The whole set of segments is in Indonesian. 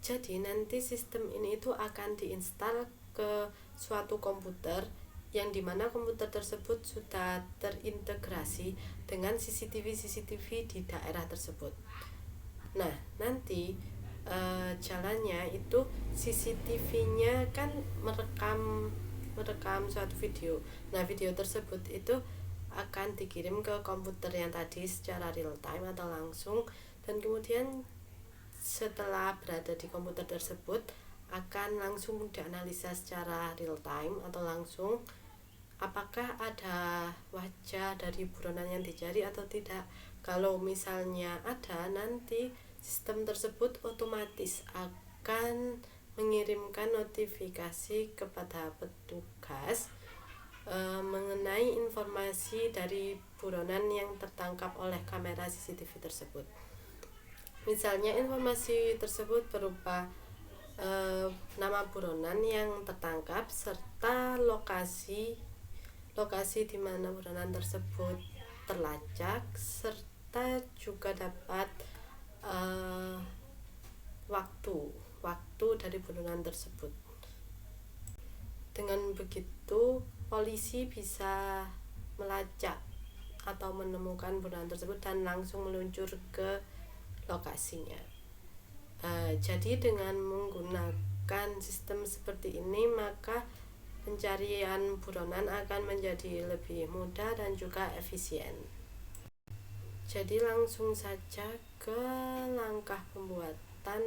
Jadi nanti sistem ini itu akan diinstal ke suatu komputer yang dimana komputer tersebut sudah terintegrasi dengan CCTV di daerah tersebut. Nah, nanti jalannya itu CCTV-nya kan merekam suatu video. Nah, video tersebut itu akan dikirim ke komputer yang tadi secara real time atau langsung, dan kemudian setelah berada di komputer tersebut akan langsung dianalisa secara real time atau langsung apakah ada wajah dari buronan yang dicari atau tidak. Kalau misalnya ada, nanti sistem tersebut otomatis akan mengirimkan notifikasi kepada petugas mengenai informasi dari buronan yang tertangkap oleh kamera CCTV tersebut. Misalnya informasi tersebut berupa nama buronan yang tertangkap serta lokasi di mana buronan tersebut terlacak, serta juga dapat waktu dari buronan tersebut. Dengan begitu polisi bisa melacak atau menemukan buronan tersebut dan langsung meluncur ke lokasinya. Jadi dengan menggunakan sistem seperti ini, maka pencarian buronan akan menjadi lebih mudah dan juga efisien. Jadi langsung saja ke langkah pembuatan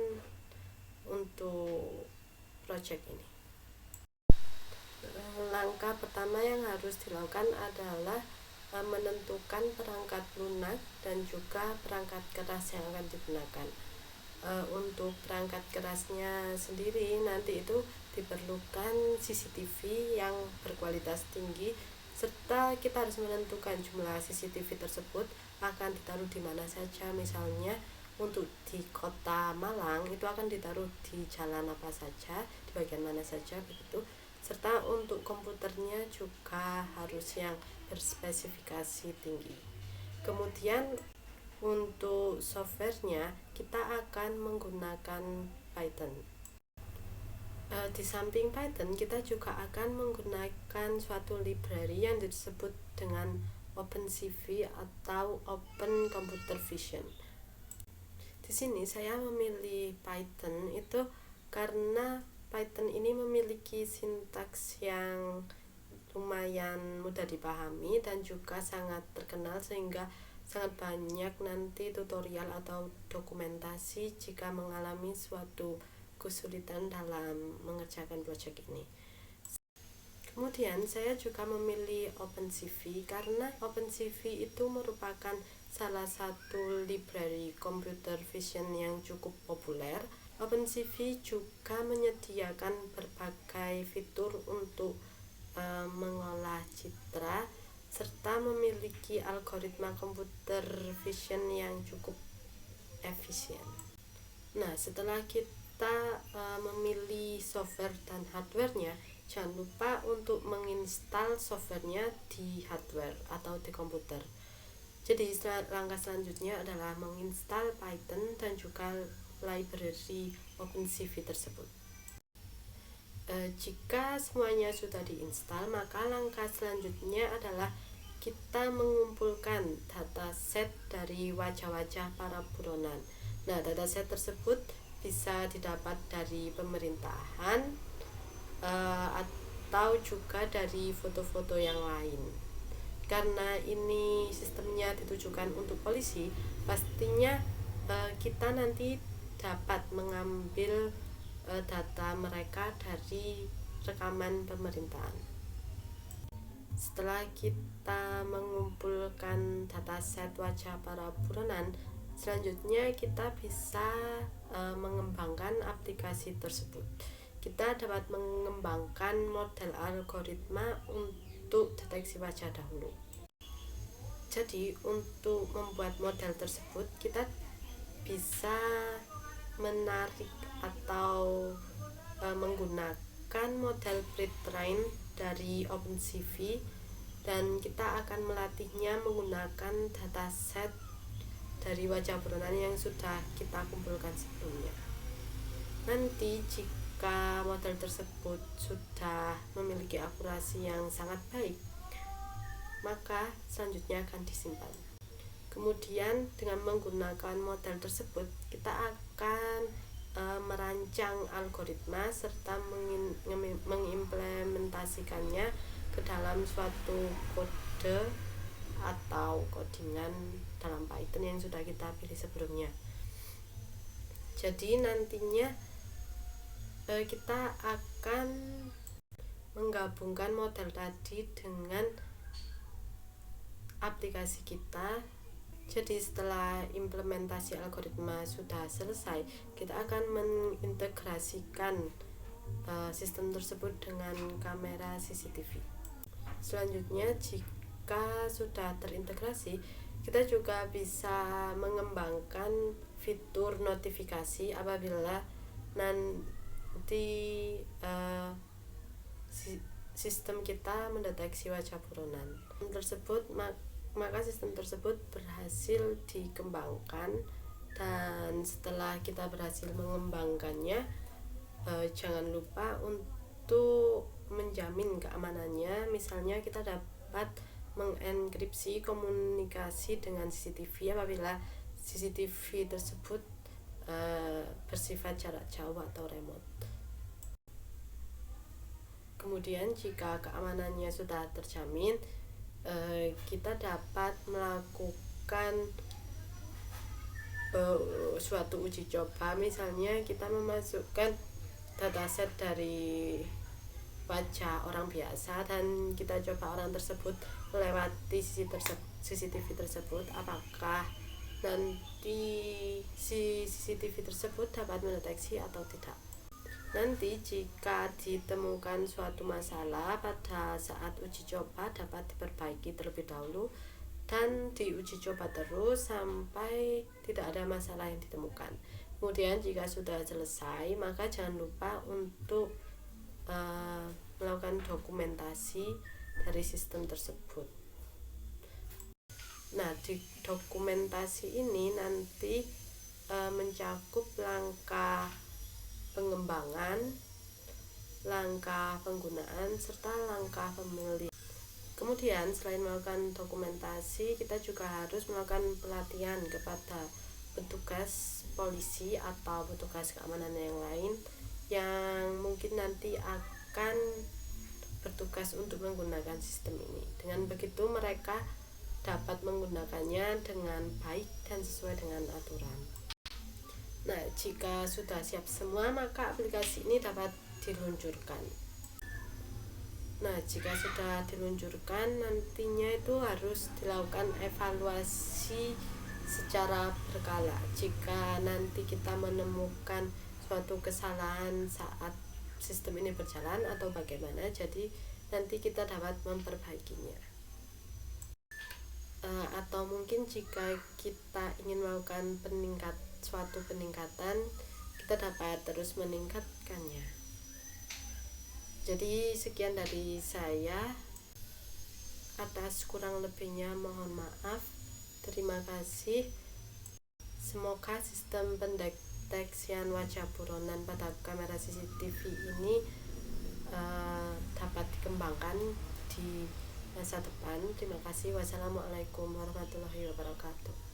untuk proyek ini. Langkah pertama yang harus dilakukan adalah menentukan perangkat lunak dan juga perangkat keras yang akan digunakan. Untuk perangkat kerasnya sendiri nanti itu diperlukan CCTV yang berkualitas tinggi, serta kita harus menentukan jumlah CCTV tersebut akan ditaruh di mana saja. Misalnya untuk di kota Malang itu akan ditaruh di jalan apa saja, di bagian mana saja begitu. Serta untuk komputernya juga harus yang berspesifikasi tinggi. Kemudian untuk softwarenya kita akan menggunakan Python. Di samping Python kita juga akan menggunakan suatu library yang disebut dengan OpenCV atau Open Computer Vision. Di sini saya memilih Python itu karena Python ini memiliki sintaks yang lumayan mudah dipahami dan juga sangat terkenal, sehingga sangat banyak nanti tutorial atau dokumentasi jika mengalami suatu kesulitan dalam mengerjakan proyek ini. Kemudian saya juga memilih OpenCV karena OpenCV itu merupakan salah satu library computer vision yang cukup populer. OpenCV juga menyediakan berbagai fitur untuk mengolah citra serta memiliki algoritma computer vision yang cukup efisien. Nah, setelah kita memilih software dan hardwarenya, jangan lupa untuk menginstal softwarenya di hardware atau di komputer. Jadi langkah selanjutnya adalah menginstal Python dan juga library OpenCV tersebut. Jika semuanya sudah diinstal, maka langkah selanjutnya adalah kita mengumpulkan dataset dari wajah-wajah para buronan. Nah, dataset tersebut bisa didapat dari pemerintahan atau juga dari foto-foto yang lain. Karena ini sistemnya ditujukan untuk polisi, pastinya kita nanti dapat mengambil data mereka dari rekaman pemerintahan. Setelah kita mengumpulkan dataset wajah para buronan, selanjutnya kita bisa mengembangkan aplikasi tersebut. Kita dapat mengembangkan model algoritma untuk deteksi wajah dahulu. Jadi untuk membuat model tersebut kita bisa menarik atau menggunakan model pre-train dari OpenCV, dan kita akan melatihnya menggunakan dataset dari wajah buronan yang sudah kita kumpulkan sebelumnya. Nanti jika model tersebut sudah memiliki akurasi yang sangat baik, maka selanjutnya akan disimpan. Kemudian dengan menggunakan model tersebut, kita akan merancang algoritma serta mengimplementasikannya ke dalam suatu kode atau codingan dalam Python yang sudah kita pilih sebelumnya. Jadi nantinya kita akan menggabungkan model tadi dengan aplikasi kita. Jadi setelah implementasi algoritma sudah selesai, kita akan mengintegrasikan sistem tersebut dengan kamera CCTV. Selanjutnya, jika sudah terintegrasi, kita juga bisa mengembangkan fitur notifikasi apabila nanti sistem kita mendeteksi wajah buronan tersebut, maka sistem tersebut berhasil dikembangkan. Dan setelah kita berhasil mengembangkannya, jangan lupa untuk menjamin keamanannya. Misalnya kita dapat mengenkripsi komunikasi dengan CCTV apabila CCTV tersebut bersifat jarak jauh atau remote. Kemudian jika keamanannya sudah terjamin, kita dapat melakukan suatu uji coba. Misalnya kita memasukkan dataset dari wajah orang biasa dan kita coba orang tersebut melewati CCTV tersebut, apakah nanti si CCTV tersebut dapat mendeteksi atau tidak. Nanti jika ditemukan suatu masalah pada saat uji coba, dapat diperbaiki terlebih dahulu dan diuji coba terus sampai tidak ada masalah yang ditemukan. Kemudian jika sudah selesai, maka jangan lupa untuk melakukan dokumentasi dari sistem tersebut. Nah, di dokumentasi ini nanti mencakup langkah pengembangan, langkah penggunaan, serta langkah pemilihan. Kemudian selain melakukan dokumentasi, kita juga harus melakukan pelatihan kepada petugas polisi atau petugas keamanan yang lain yang mungkin nanti akan bertugas untuk menggunakan sistem ini. Dengan begitu mereka dapat menggunakannya dengan baik dan sesuai dengan aturan. Nah, jika sudah siap semua, maka aplikasi ini dapat diluncurkan. Nah, jika sudah diluncurkan, nantinya itu harus dilakukan evaluasi secara berkala. Jika nanti kita menemukan suatu kesalahan saat sistem ini berjalan atau bagaimana, jadi nanti kita dapat memperbaikinya. Atau mungkin jika kita ingin melakukan suatu peningkatan, kita dapat terus meningkatkannya. Jadi sekian dari saya. Atas kurang lebihnya mohon maaf. Terima kasih. Semoga sistem pendeteksian wajah buronan pada kamera CCTV ini dapat dikembangkan di masa depan. Terima kasih. Wassalamualaikum warahmatullahi wabarakatuh.